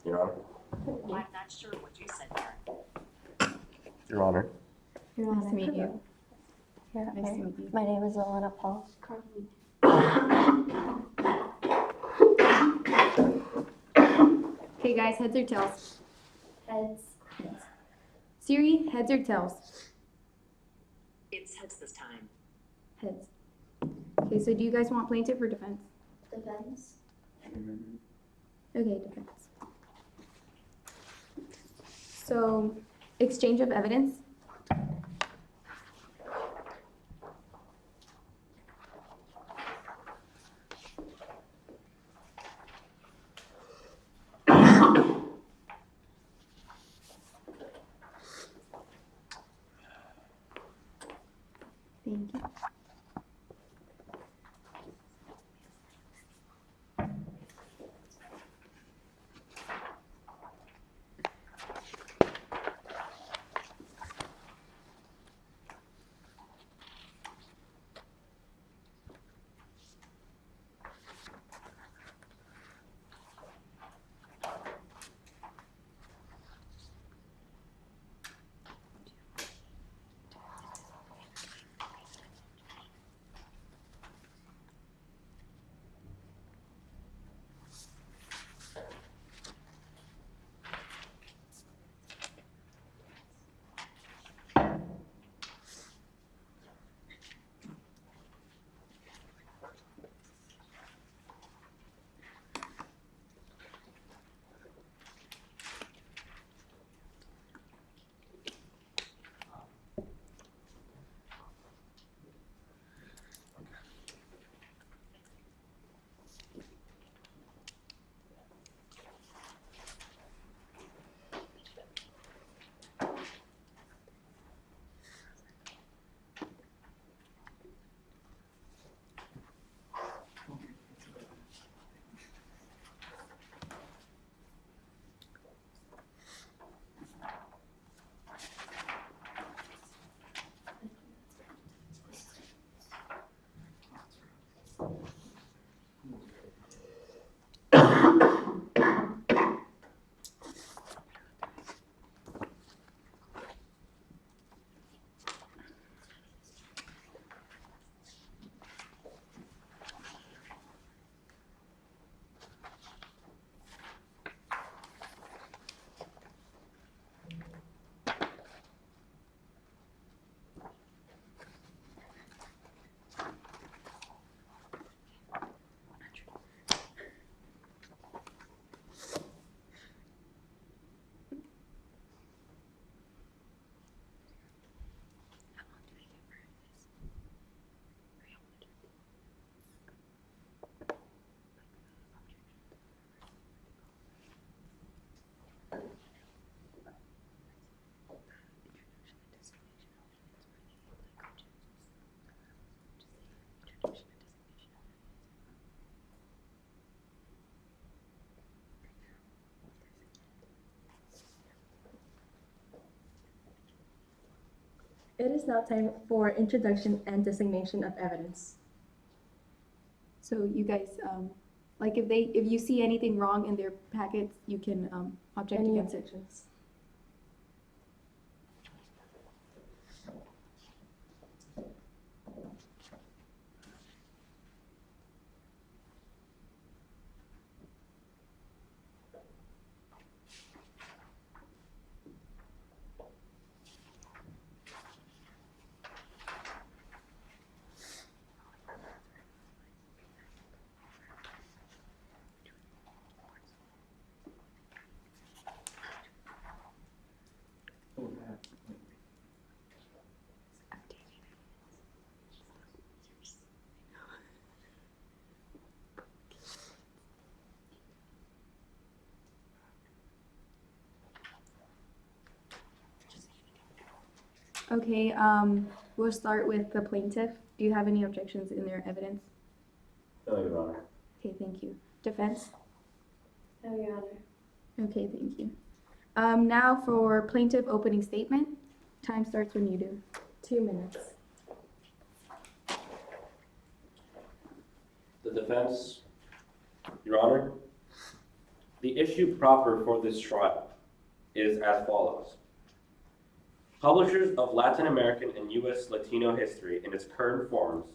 Your Honor. Well, I'm not sure what you said there. Your Honor. Your Honor. Nice to meet you. Yeah, Nice to meet you. My name is Elena Paul. Okay, guys, heads or tails? Heads. Siri, heads or tails? It's heads this time. Heads. Okay, so do you guys want plaintiff or defense? Defense. Okay, defense. So, exchange of evidence. Thank you. It is now time for introduction and designation of evidence. So you guys, like if you see anything wrong in their packets, you can object Any against it. objections? Okay, we'll start with the plaintiff. Do you have any objections in their evidence? No, Your Honor. Okay, thank you. Defense? No, Your Honor. Okay, thank you. Now for plaintiff opening statement. Time starts when you do. 2 minutes. The defense. Your Honor. The issue proper for this trial is as follows. Publishers of Latin American and U.S. Latino history in its current forms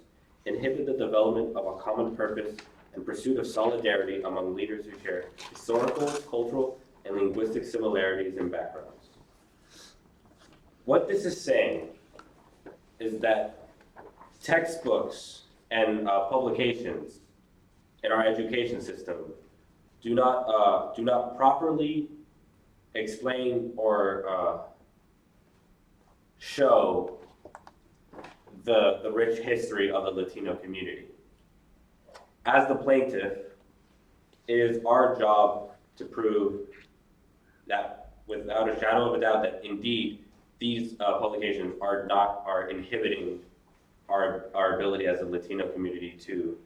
inhibit the development of a common purpose and pursuit of solidarity among leaders who share historical, cultural, and linguistic similarities and backgrounds. What this is saying is that textbooks and publications in our education system do not properly explain or show the rich history of the Latino community. As the plaintiff, it is our job to prove that without a shadow of a doubt that indeed these publications are inhibiting our ability as a Latino community to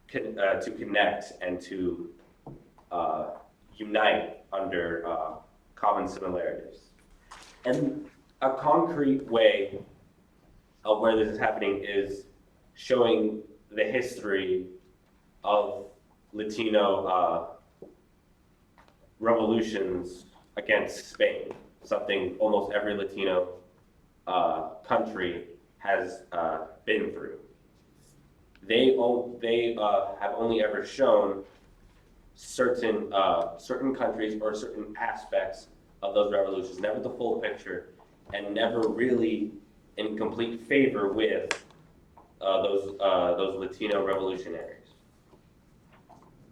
connect and to unite under common similarities. And a concrete way of where this is happening is showing the history of Latino revolutions against Spain, something almost every Latino country has been through. They have only ever shown certain countries or certain aspects of those revolutions, never the full picture, and never really in complete favor with those Latino revolutionaries.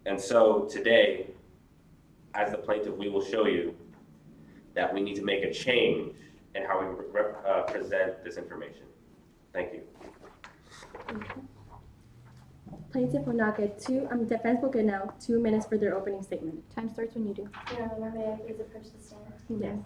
And so today, as the plaintiff, we will show you that we need to make a change in how we present this information. Thank you. Plaintiff will now get defense will get now 2 minutes for their opening statement. Time starts when you do. Your Honor, may I please approach the stand? Yes.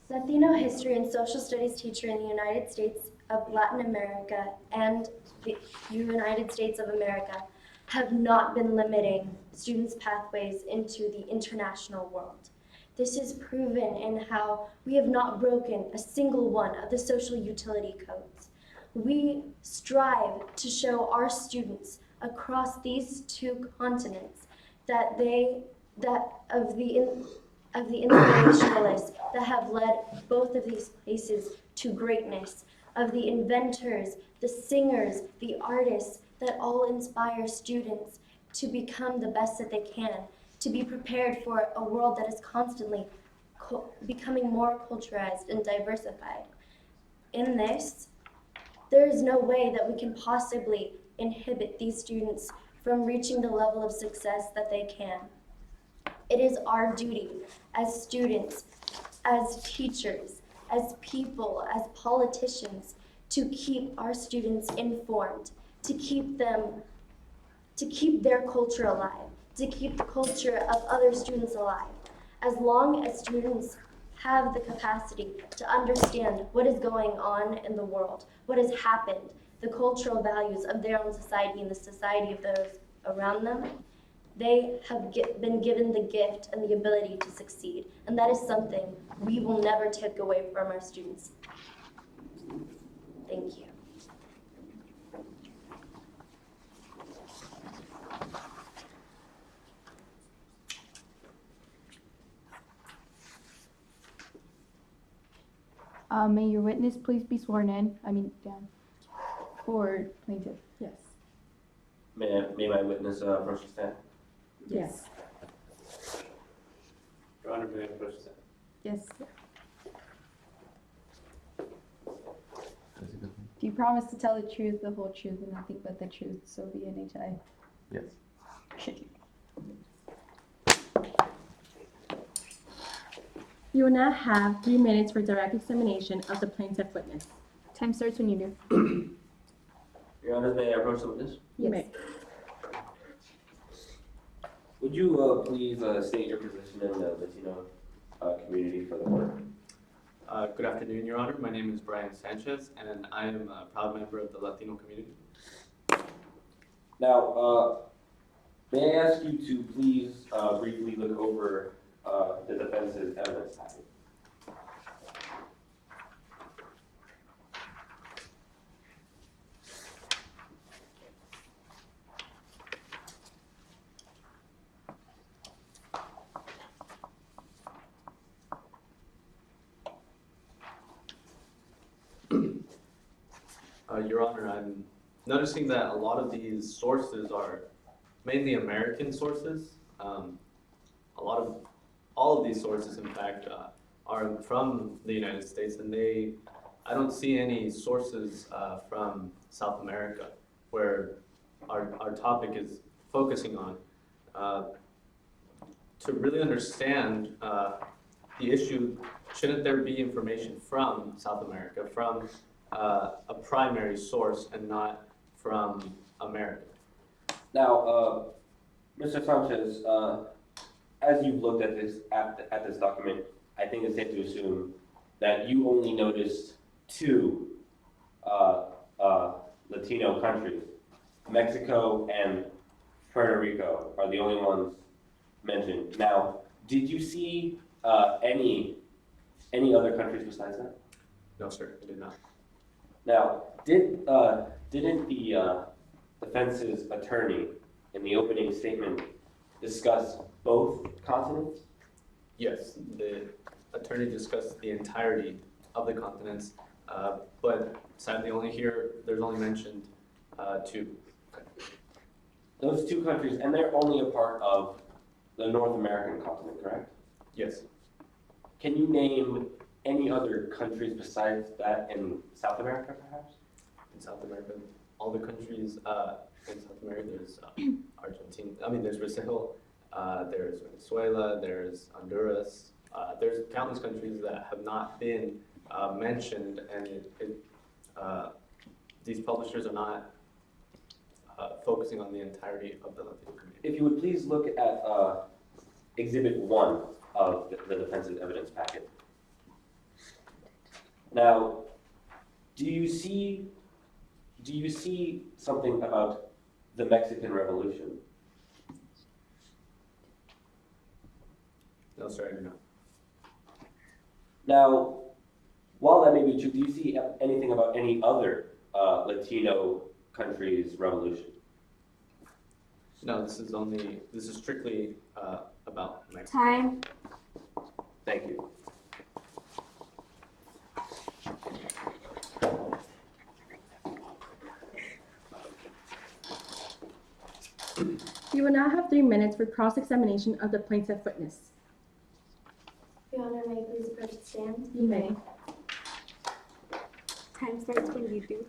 Latino history and social studies teacher in the United States of Latin America and the United States of America have not been limiting students' pathways into the international world. This is proven in how we have not broken a single one of the social utility codes. We strive to show our students across these two continents that of the inspirationalists that have led both of these places to greatness, of the inventors, the singers, the artists that all inspire students to become the best that they can, to be prepared for a world that is constantly becoming more culturalized and diversified. In this, there is no way that we can possibly inhibit these students from reaching the level of success that they can. It is our duty as students, as teachers, as people, as politicians, to keep our students informed, to keep their culture alive, to keep the culture of other students alive. As long as students have the capacity to understand what is going on in the world, what has happened, the cultural values of their own society and the society of those around them, they have been given the gift and the ability to succeed. And that is something we will never take away from our students. Thank you. May your witness please be sworn in? Down. For plaintiff. Yes. May my witness approach the stand? Yes. Your Honor, may I approach the stand? Yes. Do you promise to tell the truth, the whole truth, and nothing but the truth, so be NHI? Yes. You will now have 3 minutes for direct examination of the plaintiff witness. Time starts when you do. Your Honor, may I approach the witness? You may. Would you please state your position in the Latino community for the court? Good afternoon, Your Honor. My name is Brian Sanchez, and I am a proud member of the Latino community. Now, may I ask you to please briefly look over the defense's evidence package? Your Honor, I'm noticing that a lot of these sources are mainly American sources. All of these sources, in fact, are from the United States, and I don't see any sources from South America where our topic is focusing on. To really understand the issue, shouldn't there be information from South America, from a primary source and not from America? Now, Mr. Sanchez, as you've looked at this document, I think it's safe to assume that you only noticed two Latino countries. Mexico and Puerto Rico are the only ones mentioned. Now, did you see any other countries besides that? No, sir, I did not. Now, didn't the defense's attorney in the opening statement discuss both continents? Yes, the attorney discussed the entirety of the continents, but sadly there's only mentioned two. Those two countries, and they're only a part of the North American continent, correct? Yes. Can you name any other countries besides that in South America, perhaps? In South America, all the countries in South America, there's Argentina, there's Brazil, there's Venezuela, there's Honduras, there's countless countries that have not been mentioned, and these publishers are not focusing on the entirety of the Latino community. If you would please look at Exhibit 1 of the defense's evidence packet. Now, do you see something about the Mexican Revolution? No, sir, I do not. Now, while that may be true, do you see anything about any other Latino country's revolution? No, this is strictly about Mexico. Time. Thank you. You will now have 3 minutes for cross-examination of the plaintiff witness. Your Honor, may I please approach the stand? You may. Time starts when you do.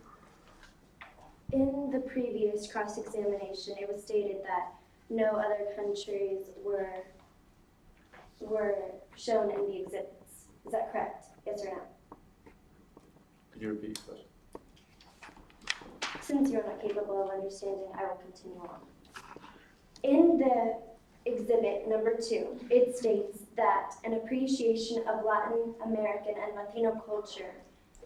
In the previous cross-examination, it was stated that no other countries were shown in the exhibits. Is that correct? Yes or no? Could you repeat the question? Since you're not capable of understanding, I will continue on. In the exhibit number 2, it states that an appreciation of Latin American and Latino culture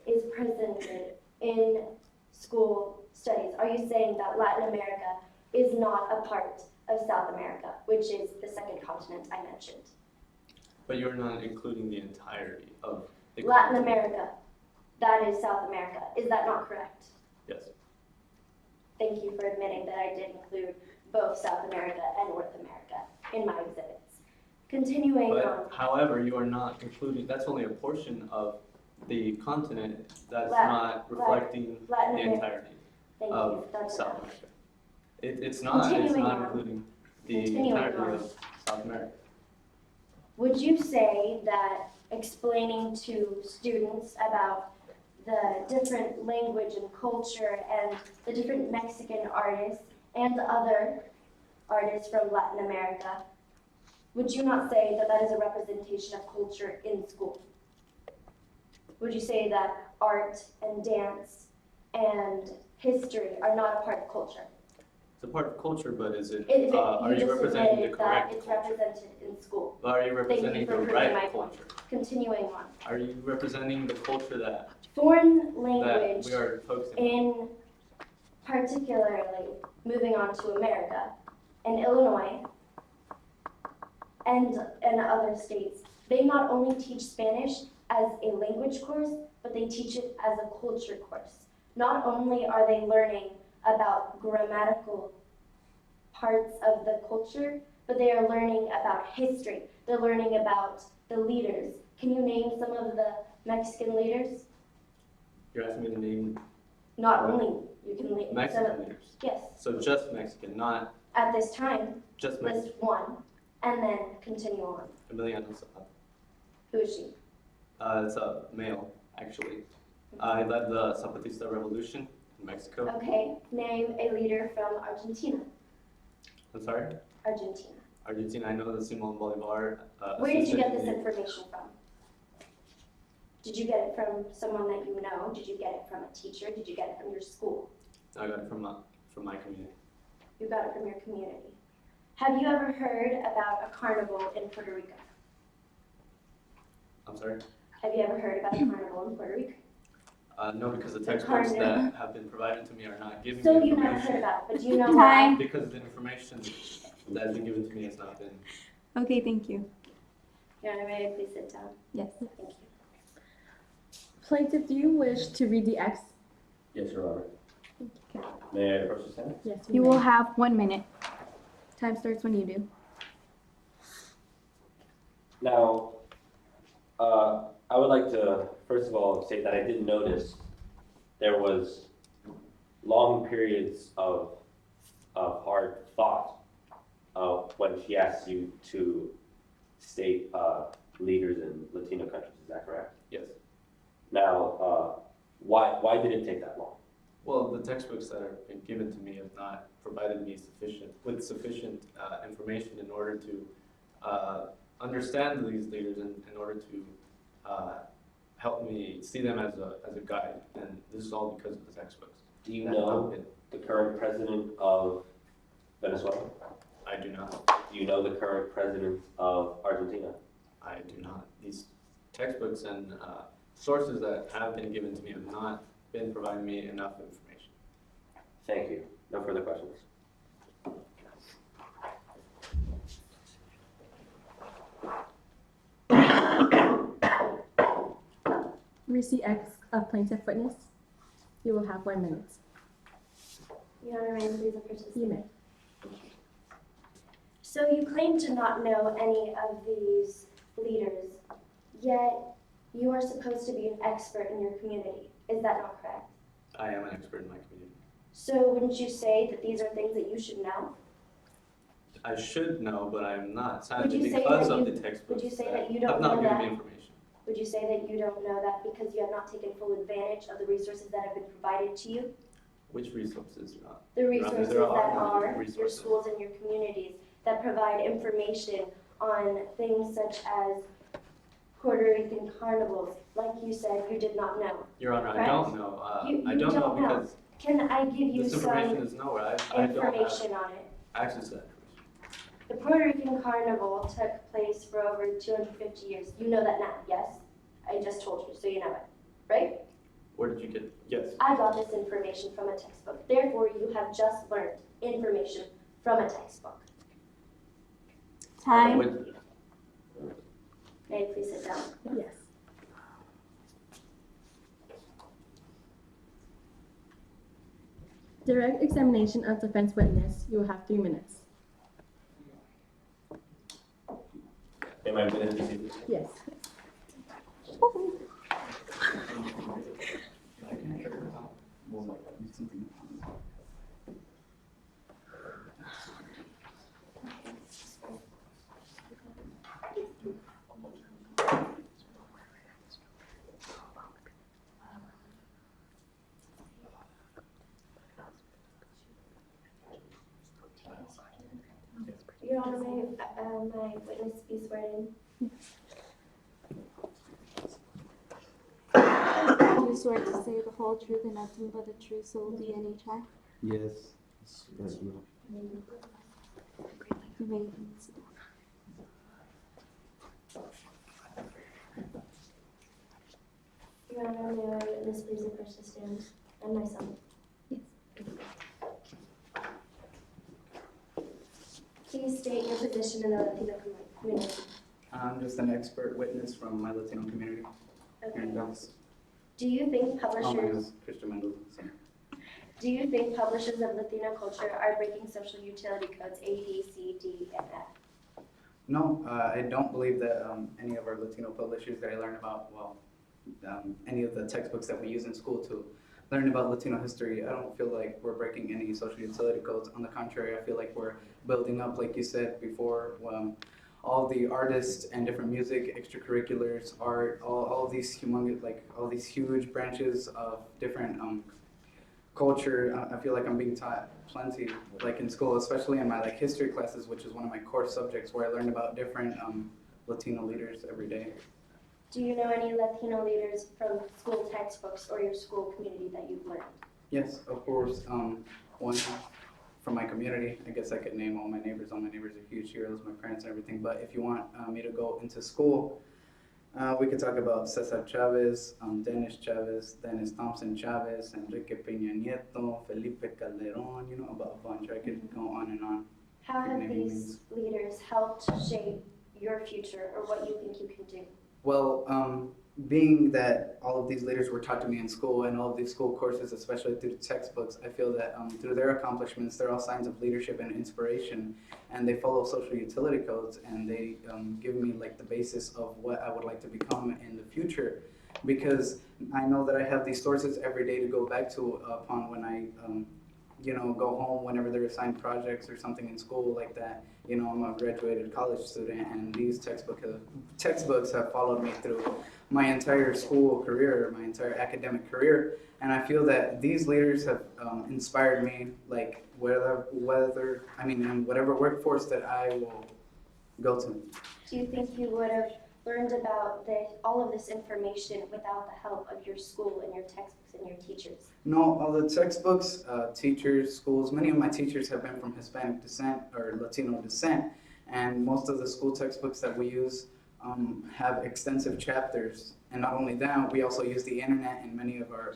is presented in school studies. Are you saying that Latin America is not a part of South America, which is the second continent I mentioned? But you're not including the entirety of the Latin continent. America, that is South America. Is that not correct? Yes. Thank you for admitting that I did include both South America and North America in my exhibits. Continuing on. But however, you are not including, that's only a portion of the continent that's Latin- not reflecting Latin the America. entirety Thank you. of That's South enough. America. It's not Continuing on. including the Continuing entirety on. of South America. Would you say that explaining to students about the different language and culture and the different Mexican artists and other artists from Latin America, would you not say that that is a representation of culture in school? Would you say that art and dance and history are not a part of culture? It's a part of culture, but are You you just representing the admitted that correct it's culture? represented in school. But are you Thank representing you the for proving right my point. culture? Continuing on. Are you representing the culture that Foreign we language, are focusing on? in particularly moving on to America and Illinois and other states, they not only teach Spanish as a language course, but they teach it as a culture course. Not only are they learning about grammatical parts of the culture, but they are learning about history. They're learning about the leaders. Can you name some of the Mexican leaders? You're asking me to name Not only, you can leave. Mexican leaders. Yes, So just Mexican, not at this time, just Mexican. list one, and then continue on. Emiliano Zapata. Who is she? It's a male, actually. He led the Zapatista revolution in Mexico. Okay, name a leader from Argentina. I'm sorry? Argentina. Argentina, I know that Simon Bolivar. Where did you get this assisted information from? Did you get it from someone that you know? Did you get it from a teacher? Did you get it from your school? I got it from my community. You got it from your community. Have you ever heard about a carnival in Puerto Rico? I'm sorry? Have you ever heard about a carnival in Puerto Rico? No, because the textbooks carnival. that have been provided to me are not giving So me you never heard information. about it, but do you know why? Because the information that has been given to me has not been. Okay, thank you. Your Honor, may I please sit down? Yes. Thank you. Plaintiff, do you wish to read the ex? Yes, Your Honor. May I approach the stand? Yes. You will have 1 minute. Time starts when you do. Now, I would like to, first of all, say that I did notice there was long periods of hard thought when she asked you to state leaders in Latino countries. Is that correct? Yes. Now, why did it take that long? Well, the textbooks that have been given to me have not provided me sufficient information in order to understand these leaders and in order to help me see them as a guide. And this is all because of the textbooks. Do you that have know been- the current president of Venezuela? I do not. Do you know the current president of Argentina? I do not. These textbooks and sources that have been given to me have not been providing me enough information. Thank you. No further questions. Receipt X of plaintiff witness. You will have 1 minute. Your Honor, may I please approach the You stand? may. So you claim to not know any of these leaders, yet you are supposed to be an expert in your community. Is that not correct? I am an expert in my community. So wouldn't you say that these are things that you should know? I should know, but I am not. Would Sadly, you say because that of you- the textbooks would you say that that you have don't not know given that? me information. Would you say that you don't know that because you have not taken full advantage of the resources that have been provided to you? Which resources? The Honor, resources there that are are your resources. schools and your communities that provide information on things such as Puerto Rican carnivals. Like you said, you did not know. Your Honor, I Correct. don't know. You I don't know don't know. because Can I give you this some information is nowhere. I don't have information on it? access to that information. The Puerto Rican carnival took place for over 250 years. You know that now, yes? I just told you, so you know it, right? Where did you get? Yes. I got this information from a textbook. Therefore, you have just learned information from a textbook. Time. When- May I please sit down? Yes. Direct examination of defense witness. You will have 3 minutes. May my witness be seated? Yes. Your Honor, may my witness be sworn in? Do you swear to say the whole truth and nothing but the truth, so help you NHI? Yes. You may sit down. Your Honor, may my witness please approach the stand and myself? Please state your position in the Latino community. I'm just an expert witness from my Latino community here in Okay. Dallas. Do you think Oh, my name publishers is Christian Mendoza. Sorry. Do you think publishers of Latino culture are breaking social utility codes A, B, C, D, and F? No, I don't believe that any of our Latino publishers that I learned about, well, any of the textbooks that we use in school to learning about Latino history. I don't feel like we're breaking any social utility codes. On the contrary, I feel like we're building up, like you said before, all the artists and different music, extracurriculars, art, all of these humongous, like all these huge branches of different culture. I feel like I'm being taught plenty, like in school, especially in my like history classes, which is one of my core subjects, where I learn about different Latino leaders every day. Do you know any Latino leaders from school textbooks or your school community that you've learned? Yes, of course. One from my community. I guess I could name all my neighbors. All my neighbors are huge heroes, my parents and everything. But if you want me to go into school, we could talk about Cesar Chavez, Dennis Thompson Chavez, Enrique Peña Nieto, Felipe Calderon, you know, about a bunch. I could go on and on. How have these leaders helped shape your future or what you think you can do? Well, being that all of these leaders were taught to me in school and all of these school courses, especially through textbooks, I feel that through their accomplishments, they're all signs of leadership and inspiration, and they follow social utility codes, and they give me like the basis of what I would like to become in the future, because I know that I have these sources every day to go back to upon when I go home whenever they're assigned projects or something in school like that. You know, I'm a graduated college student, and these textbooks have followed me through my entire school career, my entire academic career, and I feel that these leaders have inspired me, like in whatever workforce that I will go to. Do you think you would have learned about all of this information without the help of your school and your textbooks and your teachers? No, all the textbooks, teachers, schools, many of my teachers have been from Hispanic descent or Latino descent, and most of the school textbooks that we use have extensive chapters. And not only that, we also use the internet in many of our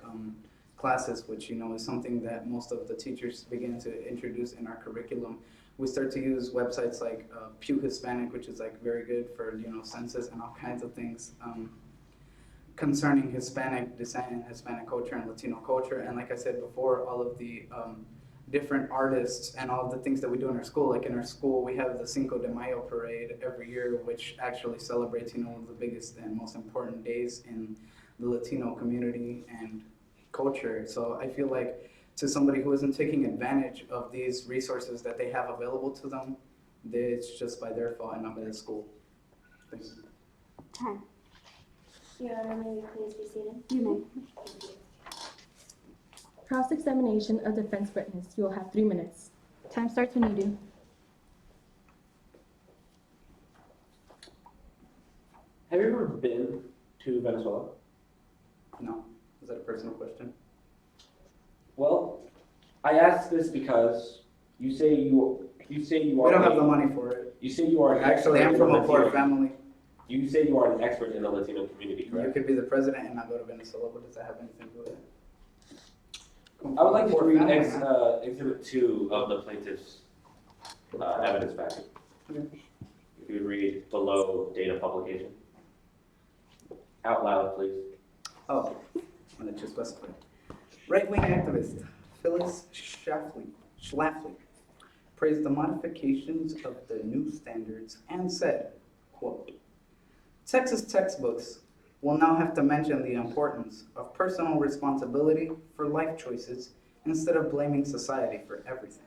classes, which is something that most of the teachers begin to introduce in our curriculum. We start to use websites like Pew Hispanic, which is like very good for census and all kinds of things concerning Hispanic descent and Hispanic culture and Latino culture. And like I said before, all of the different artists and all of the things that we do in our school. Like in our school, we have the Cinco de Mayo parade every year, which actually celebrates one of the biggest and most important days in the Latino community and culture. So I feel like to somebody who isn't taking advantage of these resources that they have available to them, it's just by their fault and not by the school. Thanks. Time. Your Honor, may we please be seated? You may. Cross-examination of defense witness. You will have 3 minutes. Time starts when you do. Have you ever been to Venezuela? No, is that a personal question? Well, I ask this because you say you are. We don't have the money for it. You say you are an Actually, expert I'm in from the a poor Latino- family. You say you are an expert in the Latino community, You correct? could be the president and not go to Venezuela. What does that have anything to do with it? I would like you to Poor read family, man. Exhibit 2 of the plaintiff's evidence packet. Okay. If you would read below date of publication. Out loud, please. Oh, I'm gonna just specify. Right-wing activist Phyllis Schlafly praised the modifications of the new standards and said, quote, Texas textbooks will now have to mention the importance of personal responsibility for life choices instead of blaming society for everything,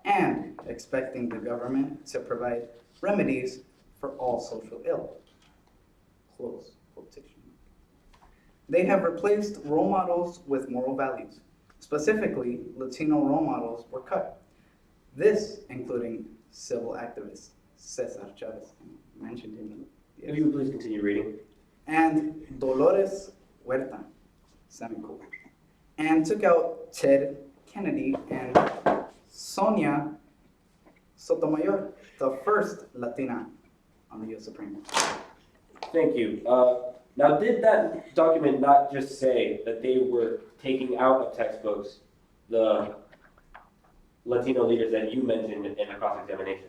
and expecting the government to provide remedies for all social ill. Close quotation. They have replaced role models with moral values. Specifically, Latino role models were cut. This including civil activist Cesar Chavez. I mentioned him. If you would please continue reading. And Dolores Huerta, semicolon. And took out Ted Kennedy and Sonia Sotomayor, the first Latina on the U.S. Supreme Court. Thank you. Now, did that document not just say that they were taking out of textbooks the Latino leaders that you mentioned in the cross-examination?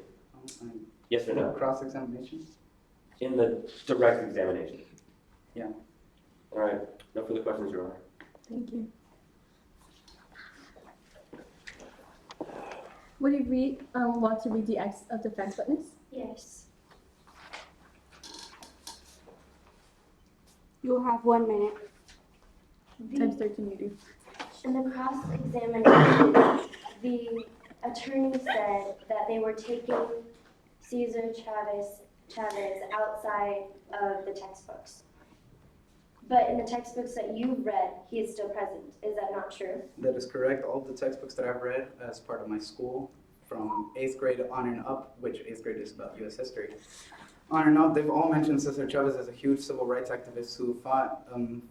Yes or no? Cross-examination? In the direct examination? Yeah. All right. No further questions, Your Honor. Thank you. Would you want to read the acts of defense witness? Yes. You will have 1 minute. Time starts when you do. In the cross-examination, the attorney said that they were taking Cesar Chavez outside of the textbooks. But in the textbooks that you've read, he is still present. Is that not true? That is correct. All the textbooks that I've read as part of my school, from 8th grade on and up, which 8th grade is about U.S. history, on and up, they've all mentioned Cesar Chavez as a huge civil rights activist who fought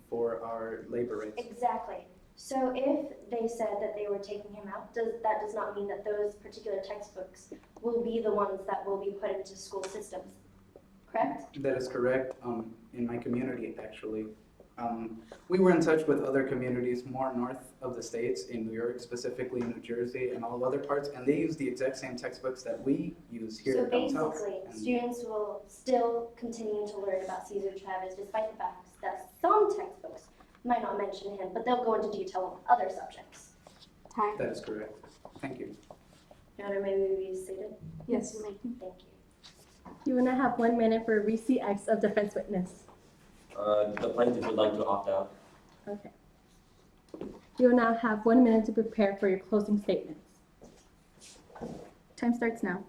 for our labor rights. Exactly. So if they said that they were taking him out, that does not mean that those particular textbooks will be the ones that will be put into school systems, correct? That is correct. In my community, actually, we were in touch with other communities more north of the states, in New York, specifically New Jersey, and all other parts, and they use the exact same textbooks that we use here down So south. basically, And students will still continue to learn about Cesar Chavez despite the fact that some textbooks might not mention him, but they'll go into detail on other subjects. Time. that is correct. Thank you. Your Honor, may we be seated? Yes, you may. Thank you. You will now have 1 minute for X of defense witness. The plaintiff would like to opt out. Okay. You will now have 1 minute to prepare for your closing statements. Time starts now.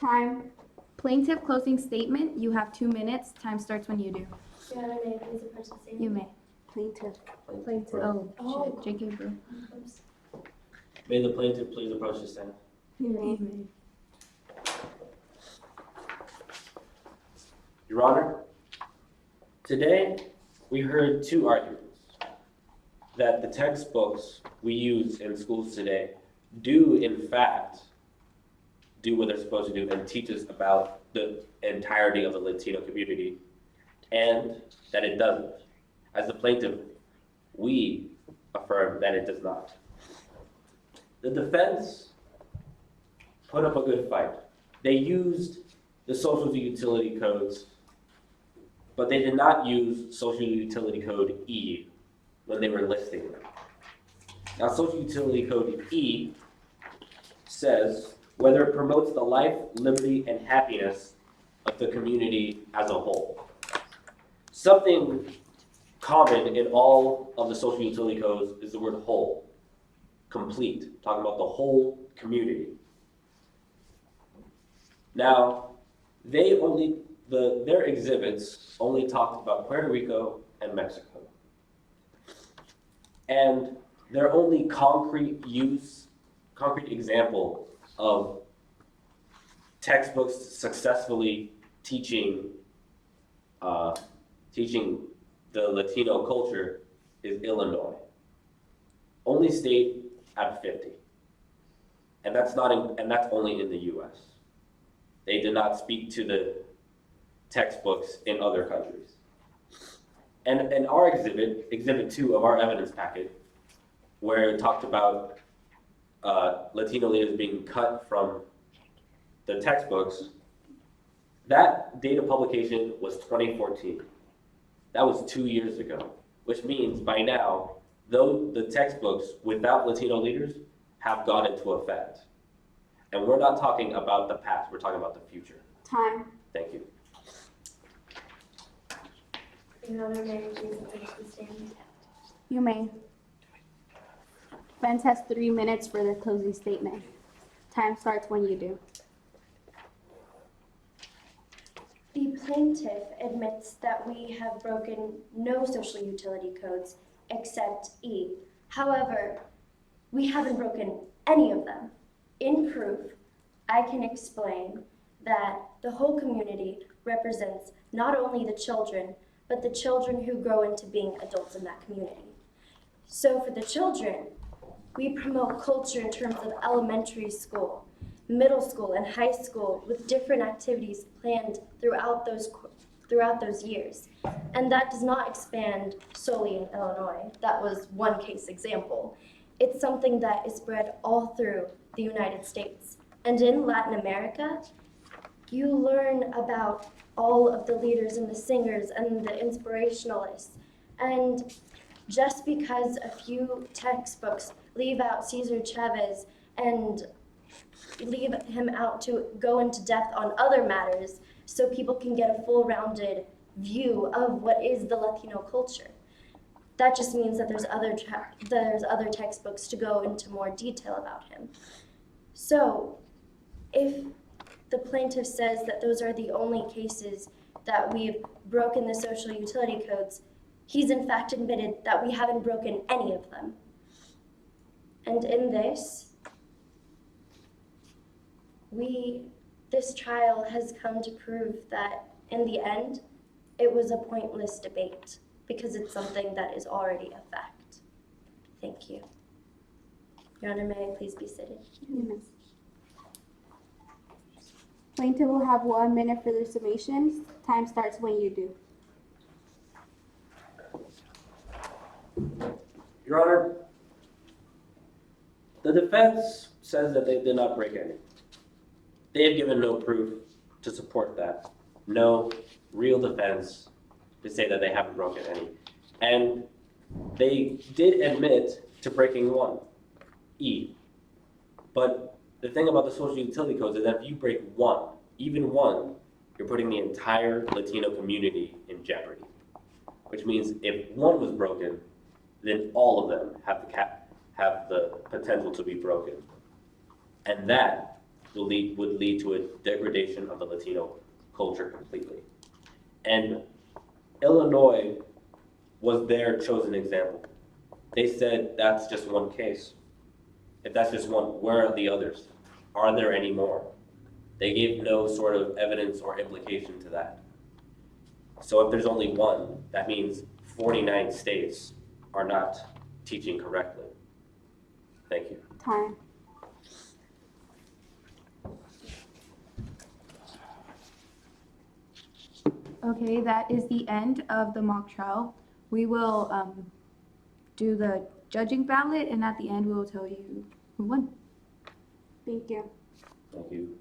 Time. Plaintiff closing statement, you have 2 minutes. Time starts when you do. Your Honor, may I please approach the stand? You may. Plaintiff. Plaintiff. Oh, Oh. shit, JK, bro. Oops. May the plaintiff please approach the stand. You may. You may. Your Honor, today we heard two arguments that the textbooks we use in schools today do in fact do what they're supposed to do and teach us about the entirety of the Latino community, and that it doesn't. As the plaintiff, we affirm that it does not. The defense put up a good fight. They used the social utility codes, but they did not use social utility code E when they were listing them. Now, social utility code E says whether it promotes the life, liberty, and happiness of the community as a whole. Something common in all of the social utility codes is the word whole, complete, talking about the whole community. Now, their exhibits only talked about Puerto Rico and Mexico. And their only concrete example of textbooks successfully teaching the Latino culture is Illinois. Only state out of 50. And that's only in the US. They did not speak to the textbooks in other countries. And in our exhibit 2 of our evidence packet, where it talked about Latino leaders being cut from the textbooks, that data publication was 2014. That was 2 years ago, which means by now, though the textbooks without Latino leaders have gone into effect. And we're not talking about the past, we're talking about the future. Time. Thank you. Your Honor, may I please approach the stand? You may. Defense has 3 minutes for their closing statement. Time starts when you do. The plaintiff admits that we have broken no social utility codes except E, However, we haven't broken any of them. In proof, I can explain that the whole community represents not only the children, but the children who grow into being adults in that community. So for the children, we promote culture in terms of elementary school, middle school, and high school with different activities planned throughout those years. And that does not expand solely in Illinois. That was one case example. It's something that is spread all through the United States. And in Latin America, you learn about all of the leaders and the singers and the inspirationalists. And just because a few textbooks leave out Cesar Chavez and leave him out to go into depth on other matters so people can get a full-rounded view of what is the Latino culture. That just means that there's other textbooks to go into more detail about him. So if the plaintiff says that those are the only cases that we've broken the social utility codes, he's in fact admitted that we haven't broken any of them. And in this trial has come to prove that in the end, it was a pointless debate because it's something that is already a fact. Thank you. Your Honor, may I please be seated? Yes. Plaintiff will have 1 minute for their submissions. Time starts when you do. Your Honor, the defense says that they did not break any. They have given no proof to support that. No real defense to say that they haven't broken any. And they did admit to breaking one, E. But the thing about the social utility codes is that if you break one, even one, you're putting the entire Latino community in jeopardy. Which means if one was broken, then all of them have the potential to be broken. And that would lead to a degradation of the Latino culture completely. And Illinois was their chosen example. They said that's just one case. If that's just one, where are the others? Are there any more? They gave no sort of evidence or implication to that. So if there's only one, that means 49 states are not teaching correctly. Thank you. Time. Okay, that is the end of the mock trial. We will do the judging ballot, and at the end, we will tell you who won. Thank you. Thank you.